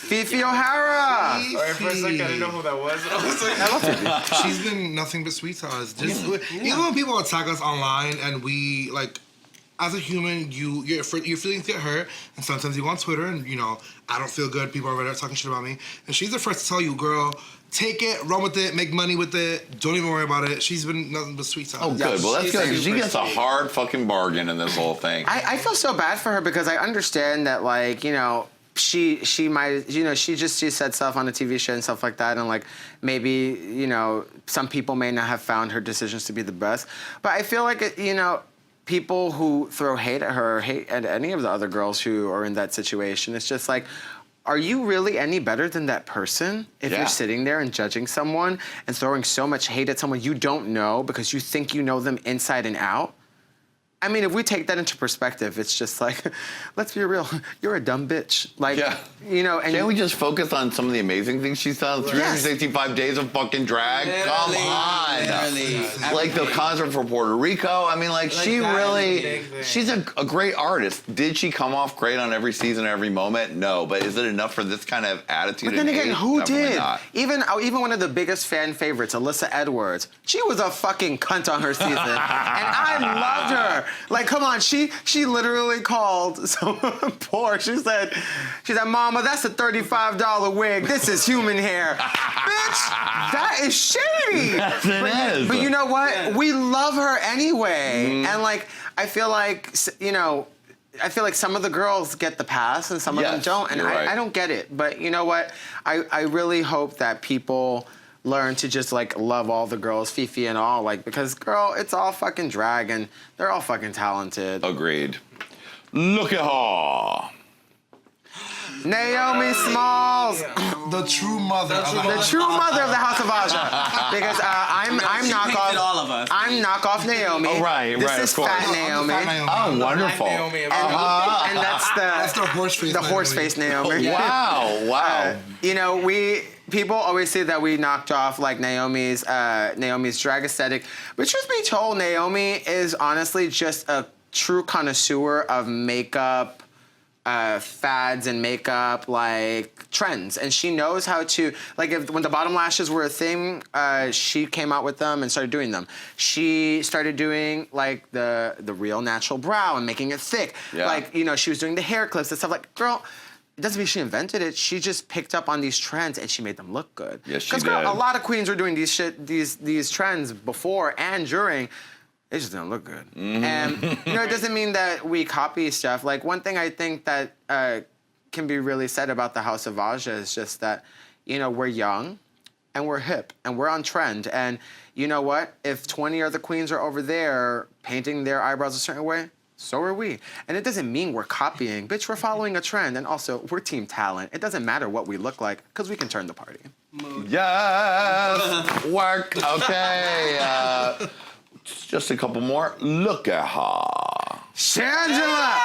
Fifi O'Hara. At first, like, I didn't know who that was. I was like, I love Fifi. She's been nothing but sweet to us. Even when people attack us online and we, like, as a human, your feelings get hurt, and sometimes you go on Twitter and, you know, I don't feel good, people are right there talking shit about me, and she's the first to tell you, girl, take it, run with it, make money with it, don't even worry about it. She's been nothing but sweet to us. Oh, good. Well, that's good. She gets a hard fucking bargain in this whole thing. I feel so bad for her because I understand that, like, you know, she might, you know, she said stuff on a TV show and stuff like that, and, like, maybe, you know, some people may not have found her decisions to be the best, but I feel like, you know, people who throw hate at her, hate at any of the other girls who are in that situation, it's just like, are you really any better than that person if you're sitting there and judging someone and throwing so much hate at someone you don't know because you think you know them inside and out? I mean, if we take that into perspective, it's just like, let's be real, you're a dumb bitch. Like, you know, and can't we just focus on some of the amazing things she's done? 365 days of fucking drag? Come on. Like the concert for Puerto Rico. I mean, like she really, she's a great artist. Did she come off great on every season, every moment? No, but is it enough for this kind of attitude? But then again, who did? Not. Even one of the biggest fan favorites, Alyssa Edwards, she was a fucking cunt on her season. And I loved her. Like, come on, she literally called someone poor. She said, Mama, that's a $35 wig. This is human hair. Bitch, that is shady. Yes, it is. But you know what? We love her anyway. And, like, I feel like, you know, some of the girls get the pass and some of them don't. And I don't get it. But you know what? I really hope that people learn to just, like, love all the girls, Fifi and all, like, because, girl, it's all fucking drag and they're all fucking talented. Agreed. Look at her. Naomi Smalls. The true mother. The true mother of the House of Aja. Because I'm knockoff. all of us. I'm knockoff Naomi. Oh, right, this right, is of course. Fat Naomi. Oh, wonderful. And that's the horse face. The horse face Naomi. Wow. You know, people always say that we knocked off like Naomi's drag aesthetic, but truth be told, Naomi is honestly just a true connoisseur of makeup, fads and makeup, like, trends. And she knows how to, like, when the bottom lashes were a thing, she came out with them and started doing them. She started doing, like, the real natural brow and making it thick. Yeah. Like, you know, she was doing the hair clips and stuff. Like, girl, it doesn't mean she invented it. She just picked up on these trends and she made them look good. Yes, she did. Because, a lot of queens were doing these trends before and during. It just didn't look good. And, you know, it doesn't mean that we copy stuff. Like, one thing I think that can be really said about the House of Aja is just that, you know, we're young and we're hip and we're on trend. And you know what? If 20 other queens are over there painting their eyebrows a certain way, so are we. And it doesn't mean we're copying. Bitch, we're following a trend. And also, we're team talent. It doesn't matter what we look like because we can turn the party. Yes. Work. Okay. Just a couple more. Look at her. Shangela!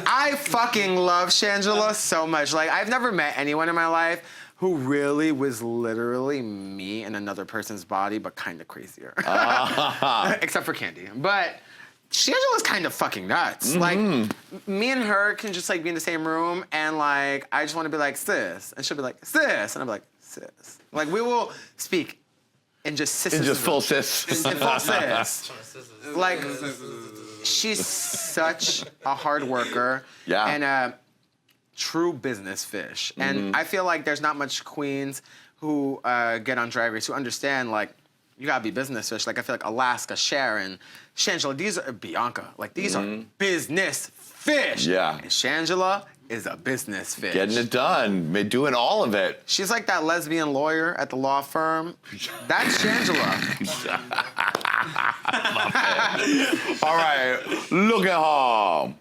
I fucking love Shangela so much. Like, I've never met anyone in my life who really was literally me in another person's body, but kind of crazier. Except for Candy. But Shangela's kind of fucking nuts. Like, me and her can just, like, be in the same room, and, like, I just want to be like, sis. And she'll be like, sis. And I'm like, sis. Like, we will speak in just sis. In just full sis. In full sis. Like, she's such a hard worker. Yeah. And a true business fish. And I feel like there's not much queens who get on Drag Race who understand, like, you gotta be business fish. Like, I feel like Alaska, Sharon, Shangela, these are Bianca. Like, these are business fish. Yeah. And Shangela is a business fish. Getting it done. Doing all of it. She's like that lesbian lawyer at the law firm. That's Shangela. All right. Look at her.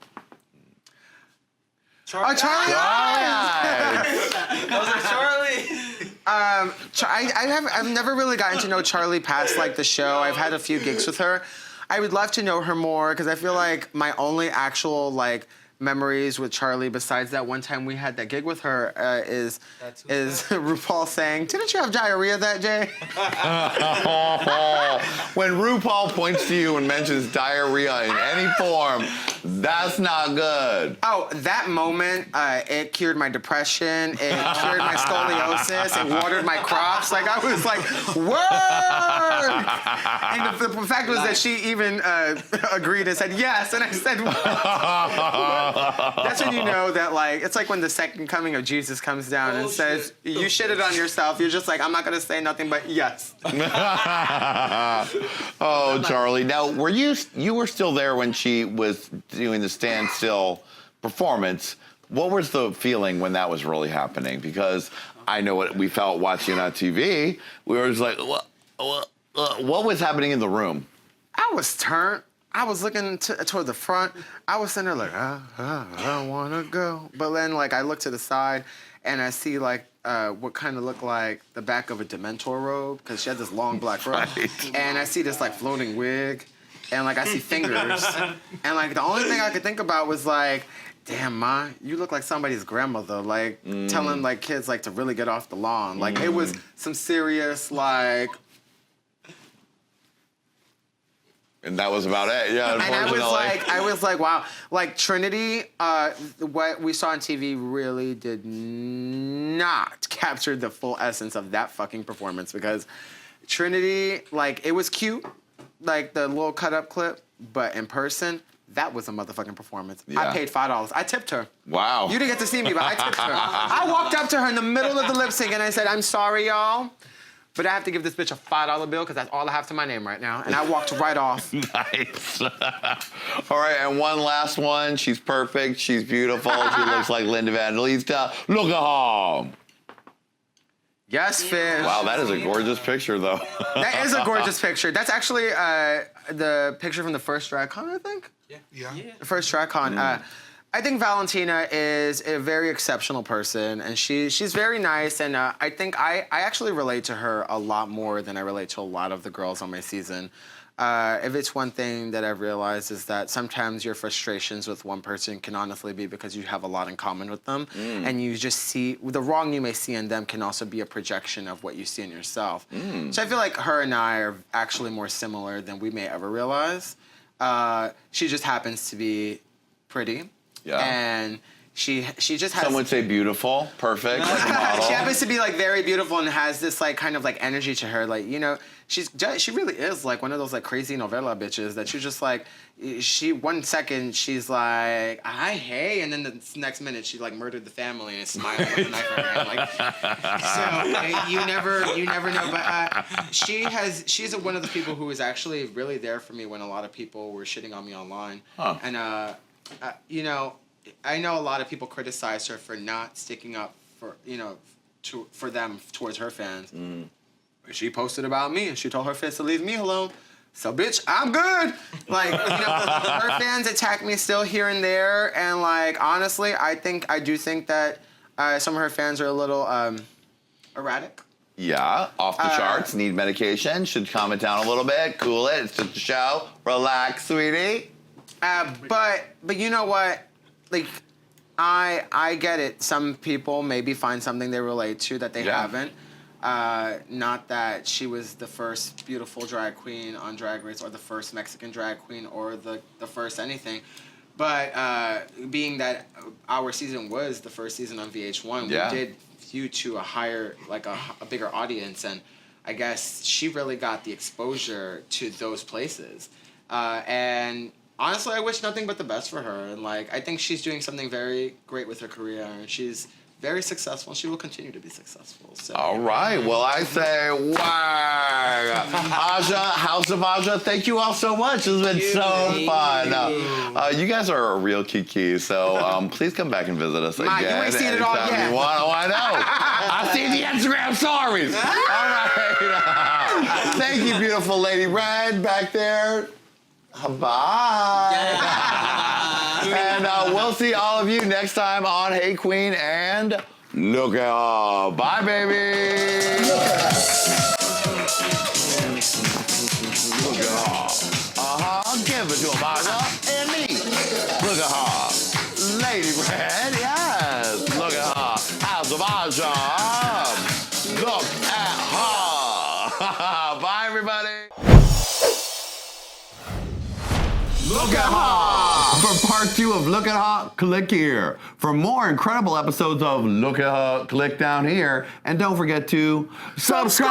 Charlie. I've never really gotten to know Charlie past, like, the show. I've had a few gigs with her. I would love to know her more because I feel like my only actual, like, memories with Charlie, besides that one time we had that gig with her, is RuPaul saying, "Didn't you have diarrhea that day?" When RuPaul points to you and mentions diarrhea in any form, that's not good. Oh, that moment, it cured my depression. It cured my scoliosis. It watered my crops. Like, I was like, word! And the fact was that she even agreed and said yes. And I said, what? That's when you know that, like, it's like when the second coming of Jesus comes down and says, you shitted on yourself. You're just like, I'm not going to say nothing but yes. Oh, Charlie. Now, you were still there when she was doing the standstill performance. What was the feeling when that was really happening? Because I know what we felt watching on TV. We were just like, what was happening in the room? I was turned. I was looking toward the front. I was sitting there like, I don't want to go. But then, like, I look to the side, and I see, like, what kind of looked like the back of a Dementor robe, because she had this long black robe. Right. And I see this, like, floating wig, and, like, I see fingers. And, like, the only thing I could think about was, like, damn, Ma, you look like somebody's grandmother, like, telling, like, kids, like, to really get off the lawn. Like, it was some serious, like... And that was about it, yeah, unfortunately. And I was like, wow. Like, Trinity, what we saw on TV really did not capture the full essence of that fucking performance, because Trinity, like, it was cute, like the little cut-up clip, but in person, that was a motherfucking performance. Yeah. I paid $5. I tipped her. Wow. You didn't get to see me, but I tipped her. I walked up to her in the middle of the lip sync, and I said, I'm sorry, y'all, but I have to give this bitch a $5 bill because that's all I have to my name right now. And I walked right off. Nice. All right, and one last one. She's perfect. She's beautiful. She looks like Linda Evangelista. Look at her. Yes, Fish. Wow, that is a gorgeous picture, though. That is a gorgeous picture. That's actually the picture from the first DragCon, I think. Yeah. The first DragCon. I think Valentina is a very exceptional person, and she's very nice, and I think I actually relate to her a lot more than I relate to a lot of the girls on my season. If it's one thing that I've realized is that sometimes your frustrations with one person can honestly be because you have a lot in common with them, and you just see, the wrong you may see in them can also be a projection of what you see in yourself. So I feel like her and I are actually more similar than we may ever realize. She just happens to be pretty. Yeah. And she just has... Some would say beautiful, perfect, like a model. She happens to be, like, very beautiful and has this, like, kind of, like, energy to her. Like, you know, she really is, like, one of those, like, crazy novella bitches that you're just, like, one second she's like, hi, hey, and then the next minute she, like, murdered the family and is smiling with a knife in her hand. Like, so you never know. But she's one of the people who was actually really there for me when a lot of people were shitting on me online. Huh. And, you know, I know a lot of people criticize her for not sticking up for, you know, for them towards her fans. She posted about me and she told her fans to leave me alone. So, bitch, I'm good. Like, you know, her fans attack me still here and there. And, like, honestly, I do think that some of her fans are a little erratic. Yeah, off the charts, need medication, should calm it down a little bit, cool it, it's just a show, relax, sweetie. But you know what? Like, I get it. Some people maybe find something they relate to that they haven't. Not that she was the first beautiful drag queen on Drag Race or the first Mexican drag queen or the first anything. But being that our season was the first season on VH1, we did feud to a higher, like a bigger audience. And I guess she really got the exposure to those places. And honestly, I wish nothing but the best for her. And, like, I think she's doing something very great with her career. And she's very successful. She will continue to be successful. So. All right. Well, I say, wow. Aja, House of Aja, thank you all so much. It's been so fun. You guys are a real kiki, so please come back and visit us again. You ain't seen it all yet. You want. Oh, I know. I've seen the Instagram stories. All right. Thank you, beautiful Lady Red back there. Bye. And we'll see all of you next time on Hey Qween and Look Out. Bye, baby. Look Out. Give it to him, Aja. And me. Look at her. Lady Red, yes. Look at her. House of Aja. Look at her. Bye, everybody. Look at her. For part 2 of Look at Her, click here. For more incredible episodes of Look at Her, click down here. And don't forget to subscribe.